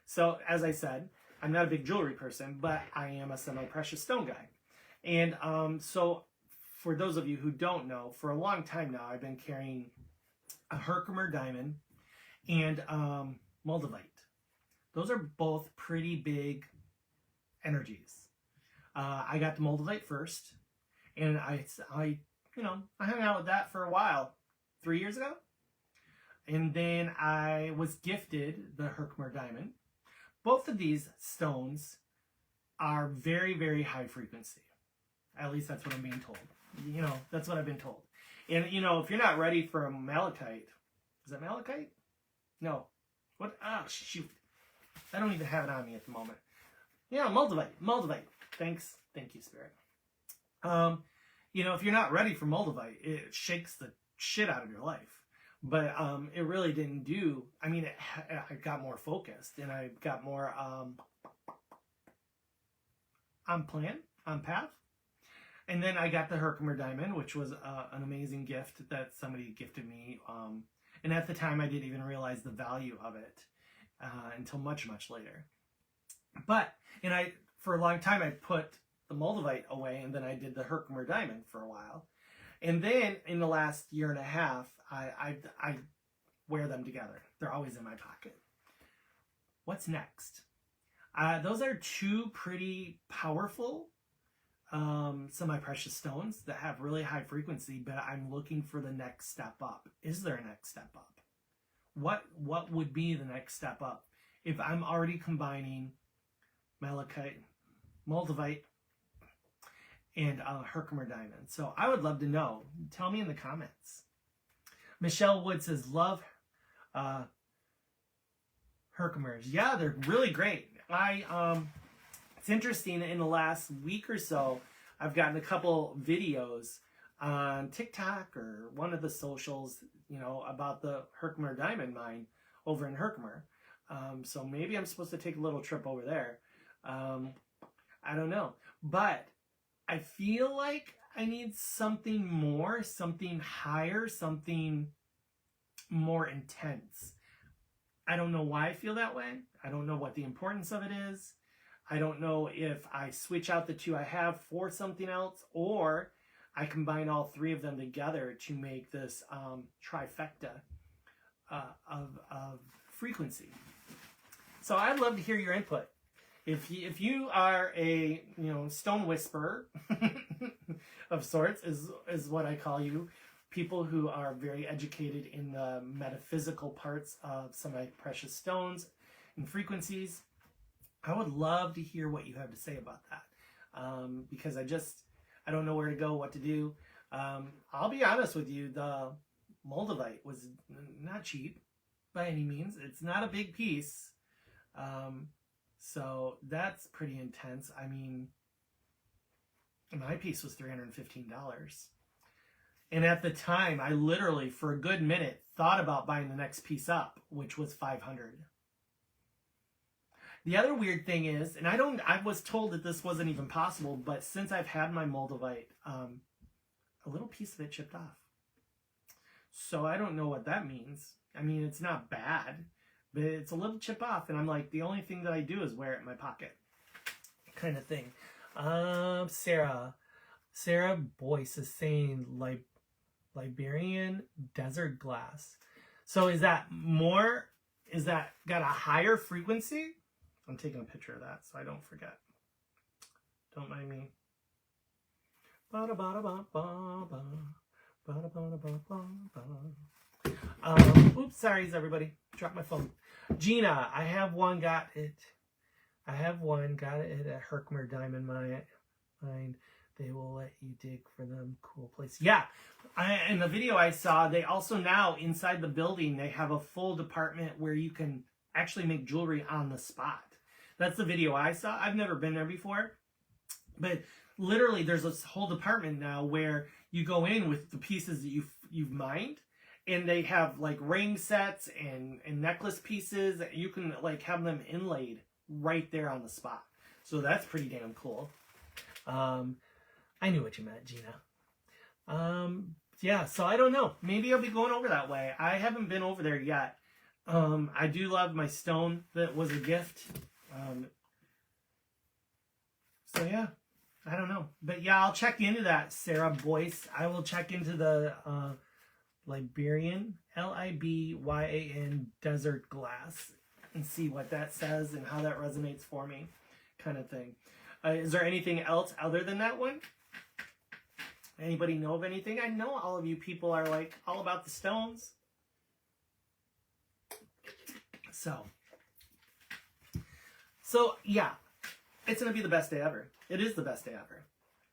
So, as I said, I'm not a big jewelry person, but I am a semi-precious stone guy. And so, for those of you who don't know, for a long time now, I've been carrying a Herkimer diamond and moldavite. Those are both pretty big energies. I got the moldavite first, and I hung out with that for a while, 3 years ago. And then I was gifted the Herkimer diamond. Both of these stones are very, very high frequency. At least that's what I'm being told. That's what I've been told. And, if you're not ready for a malachite, is it malachite? No. What? Ah, shoot. I don't even have it on me at the moment. Yeah, moldavite. Thanks. Thank you, Spirit. If you're not ready for moldavite, it shakes the shit out of your life. But it really didn't do. I mean, I got more focused, and I got more on plan, on path. And then I got the Herkimer diamond, which was an amazing gift that somebody gifted me. And at the time, I didn't even realize the value of it until much, much later. But for a long time, I put the moldavite away, and then I did the Herkimer diamond for a while. And then in the last year and a half, I wear them together. They're always in my pocket. What's next? Those are 2 pretty powerful semi-precious stones that have really high frequency, but I'm looking for the next step up. Is there a next step up? What would be the next step up if I'm already combining malachite, moldavite, and Herkimer diamond? So I would love to know. Tell me in the comments. Michelle Wood says, love Herkimers. Yeah, they're really great. It's interesting, in the last week or so, I've gotten a couple videos on TikTok or one of the socials, about the Herkimer diamond mine over in Herkimer. So maybe I'm supposed to take a little trip over there. I don't know. But I feel like I need something more, something higher, something more intense. I don't know why I feel that way. I don't know what the importance of it is. I don't know if I switch out the 2 I have for something else, or I combine all 3 of them together to make this trifecta of frequency. So I'd love to hear your input. If you are a stone whisperer of sorts, is what I call you, people who are very educated in the metaphysical parts of semi-precious stones and frequencies, I would love to hear what you have to say about that. Because I don't know where to go, what to do. I'll be honest with you, the moldavite was not cheap by any means. It's not a big piece. So that's pretty intense. I mean, my piece was $315. And at the time, I literally, for a good minute, thought about buying the next piece up, which was $500. The other weird thing is, and I was told that this wasn't even possible, but since I've had my moldavite, a little piece of it chipped off. So I don't know what that means. I mean, it's not bad, but it's a little chip off, and I'm like, the only thing that I do is wear it in my pocket, kind of thing. Sarah Boyce is saying Liberian desert glass. So is that got a higher frequency? I'm taking a picture of that so I don't forget. Don't mind me. Oops, sorry everybody. Dropped my phone. Gina, I have one, got it at Herkimer Diamond Mine. They will let you dig for them. Cool place. Yeah, in the video I saw, they also now, inside the building, they have a full department where you can actually make jewelry on the spot. That's the video I saw. I've never been there before. But literally, there's this whole department now where you go in with the pieces that you've mined, and they have like ring sets and necklace pieces. You can like have them inlaid right there on the spot. So that's pretty damn cool. I knew what you meant, Gina. Yeah, so I don't know. Maybe I'll be going over that way. I haven't been over there yet. I do love my stone that was a gift. So yeah, I don't know. But yeah, I'll check into that, Sarah Boyce. I will check into the Libyan, Libyan desert glass and see what that says and how that resonates for me, kind of thing. Is there anything else other than that one? Anybody know of anything? I know all of you people are like all about the stones. So yeah, it's going to be the best day ever. It is the best day ever.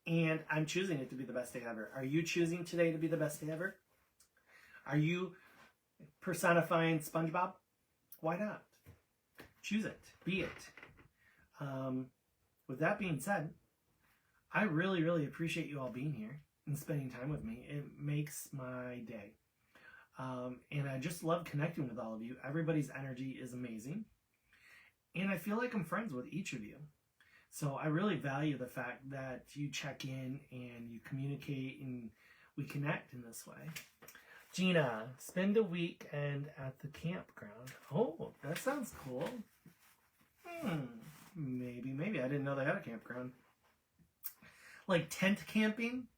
And I'm choosing it to be the best day ever. Are you choosing today to be the best day ever? Are you personifying SpongeBob? Why not? Choose it. Be it. With that being said, I really, really appreciate you all being here and spending time with me. It makes my day. And I just love connecting with all of you. Everybody's energy is amazing. And I feel like I'm friends with each of you. So I really value the fact that you check in and you communicate and we connect in this way. Gina, spend a weekend at the campground. Oh, that sounds cool. Maybe. I didn't know they had a campground. Like tent camping?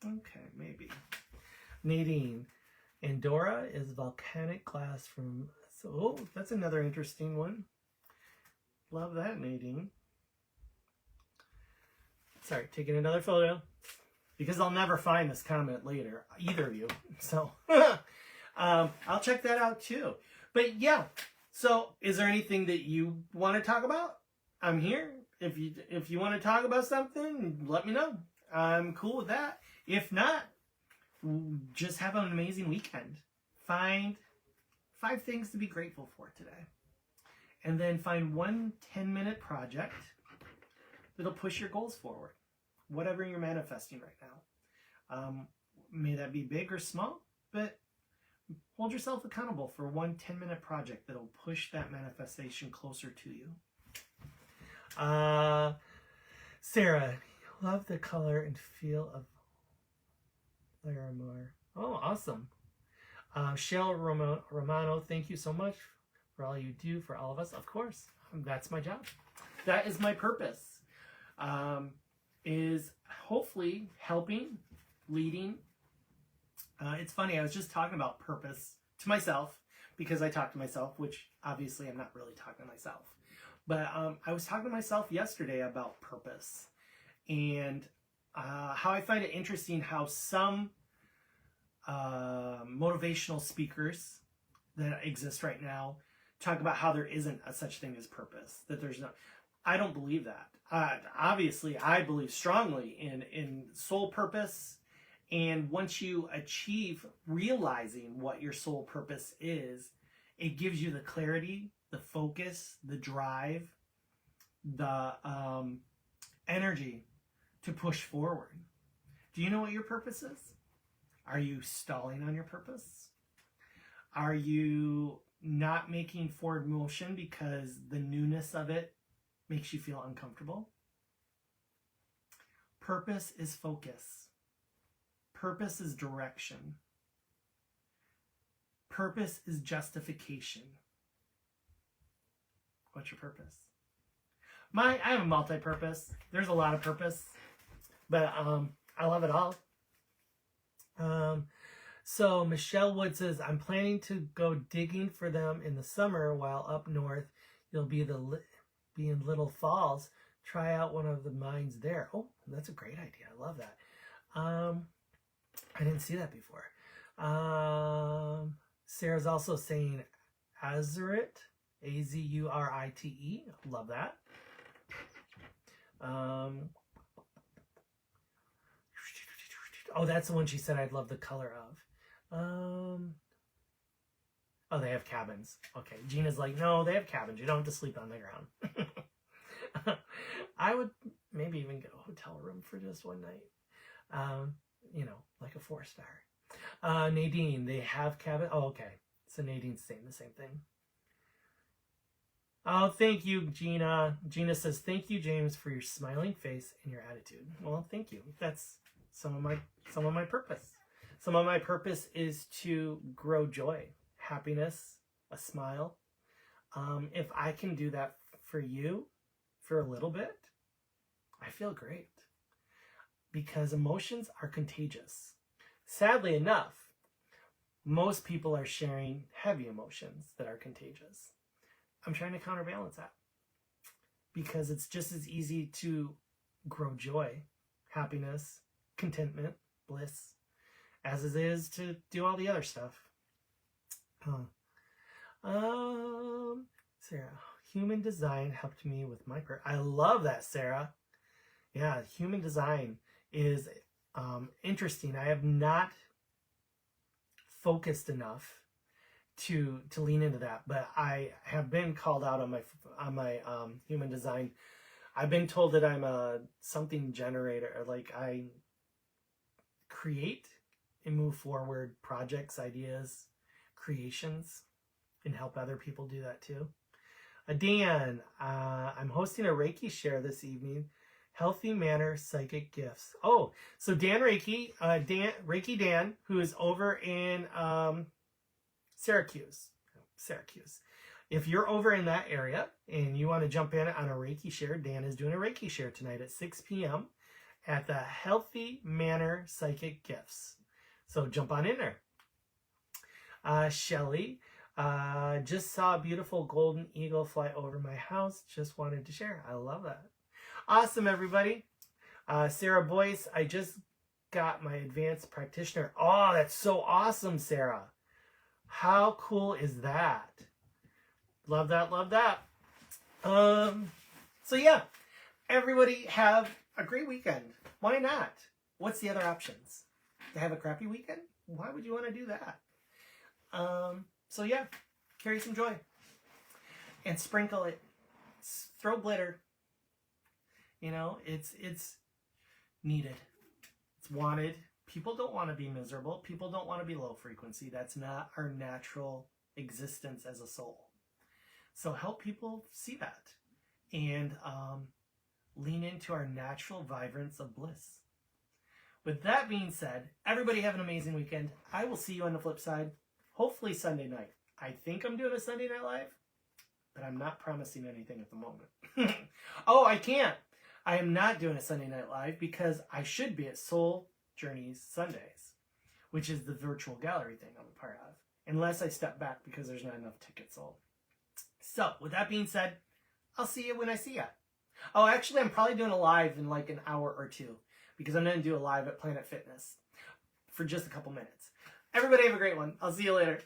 Okay, maybe. Nadine, Andorra is volcanic glass from... Oh, that's another interesting one. Love that, Nadine. Sorry, taking another photo. Because I'll never find this comment later, either of you. So, I'll check that out too. But yeah, so is there anything that you want to talk about? I'm here. If you want to talk about something, let me know. I'm cool with that. If not, just have an amazing weekend. Find 5 things to be grateful for today. And then find one 10-minute project that'll push your goals forward. Whatever you're manifesting right now. May that be big or small, but hold yourself accountable for one 10-minute project that'll push that manifestation closer to you. Sarah, love the color and feel of Larimar. Oh, awesome. Shell Romano, thank you so much for all you do for all of us. Of course, that's my job. That is my purpose. Is hopefully helping, leading. It's funny, I was just talking about purpose to myself because I talk to myself, which obviously I'm not really talking to myself. But I was talking to myself yesterday about purpose and how I find it interesting how some motivational speakers that exist right now talk about how there isn't a such thing as purpose, that there's no... I don't believe that. Obviously, I believe strongly in soul purpose. And once you achieve realizing what your soul purpose is, it gives you the clarity, the focus, the drive, the energy to push forward. Do you know what your purpose is? Are you stalling on your purpose? Are you not making forward motion because the newness of it makes you feel uncomfortable? Purpose is focus. Purpose is direction. Purpose is justification. What's your purpose? I have a multi-purpose. There's a lot of purpose, but I love it all. So Michelle Wood says, I'm planning to go digging for them in the summer while up north. You'll be in Little Falls. Try out one of the mines there. Oh, that's a great idea. I love that. I didn't see that before. Sarah's also saying Azurit. Azurite. Love that. Oh, that's the one she said I'd love the color of. Oh, they have cabins. Okay, Gina's like, no, they have cabins. You don't have to sleep on the ground. I would maybe even get a hotel room for just one night. You know, like a 4-star. Nadine, they have cabin. Oh, okay. So Nadine's saying the same thing. Oh, thank you, Gina. Gina says, thank you, James, for your smiling face and your attitude. Well, thank you. That's some of my purpose. Some of my purpose is to grow joy, happiness, a smile. If I can do that for you for a little bit, I feel great. Because emotions are contagious. Sadly enough, most people are sharing heavy emotions that are contagious. I'm trying to counterbalance that because it's just as easy to grow joy, happiness, contentment, bliss, as it is to do all the other stuff. Sarah, human design helped me with my I love that, Sarah. Yeah, human design is interesting. I have not focused enough to lean into that, but I have been called out on my human design. I've been told that I'm a something generator, or like I create and move forward projects, ideas, creations, and help other people do that too. Dan, I'm hosting a Reiki share this evening. Healthy Manner Psychic Gifts. Oh, so Dan Reiki, Reiki Dan, who is over in Syracuse. If you're over in that area and you want to jump in on a Reiki share, Dan is doing a Reiki share tonight at 6 p.m. at the Healthy Manner Psychic Gifts. So jump on in there. Shelly, just saw a beautiful golden eagle fly over my house. Just wanted to share. I love that. Awesome, everybody. Sarah Boyce, I just got my advanced practitioner. Oh, that's so awesome, Sarah. How cool is that? Love that, love that. So yeah, everybody have a great weekend. Why not? What's the other options? To have a crappy weekend? Why would you want to do that? So yeah, carry some joy. And sprinkle it. Throw glitter. You know, it's needed. It's wanted. People don't want to be miserable. People don't want to be low frequency. That's not our natural existence as a soul. So help people see that and lean into our natural vibrance of bliss. With that being said, everybody have an amazing weekend. I will see you on the flip side, hopefully Sunday night. I think I'm doing a Sunday Night Live, but I'm not promising anything at the moment. Oh, I can't. I am not doing a Sunday Night Live because I should be at Soul Journeys Sundays, which is the virtual gallery thing I'm a part of, unless I step back because there's not enough tickets sold. So, with that being said, I'll see you when I see you. Oh, actually, I'm probably doing a live in like an hour or two because I'm going to do a live at Planet Fitness for just a couple minutes. Everybody have a great one. I'll see you later.